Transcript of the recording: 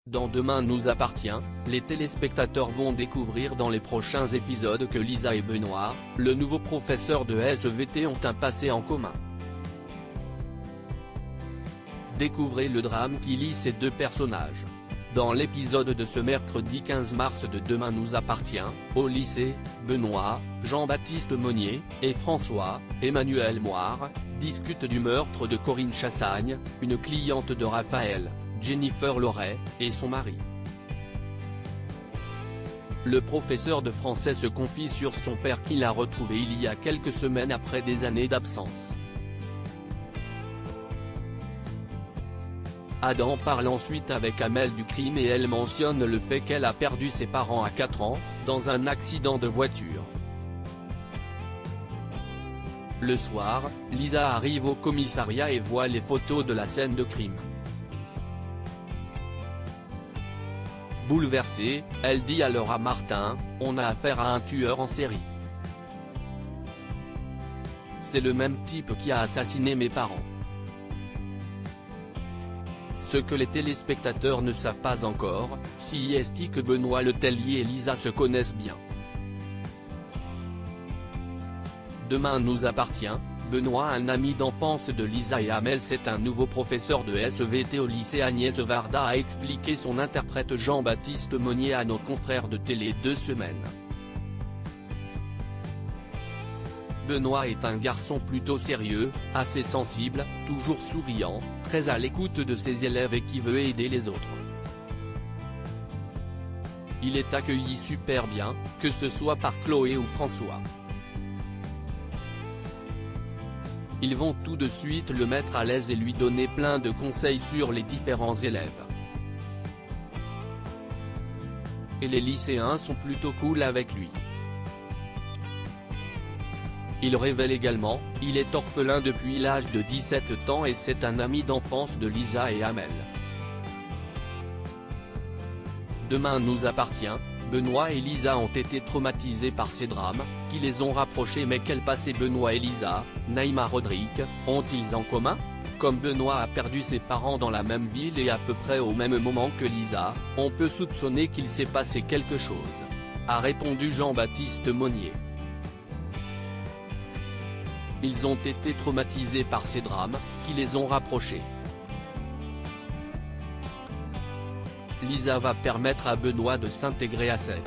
Dans Demain nous appartient, les téléspectateurs vont découvrir dans les prochains épisodes que Lisa et Benoît, le nouveau professeur de SVT, ont un passé en commun. Découvrez le drame qui lie ces deux personnages. Dans l'épisode de ce mercredi 15 mars de Demain nous appartient, au lycée, Benoît, Jean-Baptiste Monnier, et François, Emmanuel Moire, discutent du meurtre de Corinne Chassagne, une cliente de Raphaël, Jennifer Loret, et son mari. Le professeur de français se confie sur son père qu'il a retrouvé il y a quelques semaines après des années d'absence. Adam parle ensuite avec Amel du crime et elle mentionne le fait qu'elle a perdu ses parents à 4 ans, dans un accident de voiture. Le soir, Lisa arrive au commissariat et voit les photos de la scène de crime. Bouleversée, elle dit alors à Martin, « On a affaire à un tueur en série. C'est le même type qui a assassiné mes parents. » Ce que les téléspectateurs ne savent pas encore, c'est que Benoît Letellier et Lisa se connaissent bien. Demain nous appartient, Benoît, un ami d'enfance de Lisa et Amel, c'est un nouveau professeur de SVT au lycée. Agnès Varda a expliqué son interprète Jean-Baptiste Monnier à nos confrères de Télé 2 Semaines. Benoît est un garçon plutôt sérieux, assez sensible, toujours souriant, très à l'écoute de ses élèves et qui veut aider les autres. Il est accueilli super bien, que ce soit par Chloé ou François. Ils vont tout de suite le mettre à l'aise et lui donner plein de conseils sur les différents élèves. Et les lycéens sont plutôt cool avec lui. Il révèle également, il est orphelin depuis l'âge de 17 ans et c'est un ami d'enfance de Lisa et Amel. Demain nous appartient, Benoît et Lisa ont été traumatisés par ces drames, qui les ont rapprochés. Mais quel passé Benoît et Lisa, Naïma Rodrigue, ont-ils en commun? Comme Benoît a perdu ses parents dans la même ville et à peu près au même moment que Lisa, on peut soupçonner qu'il s'est passé quelque chose, a répondu Jean-Baptiste Monnier. Ils ont été traumatisés par ces drames, qui les ont rapprochés. Lisa va permettre à Benoît de s'intégrer à cette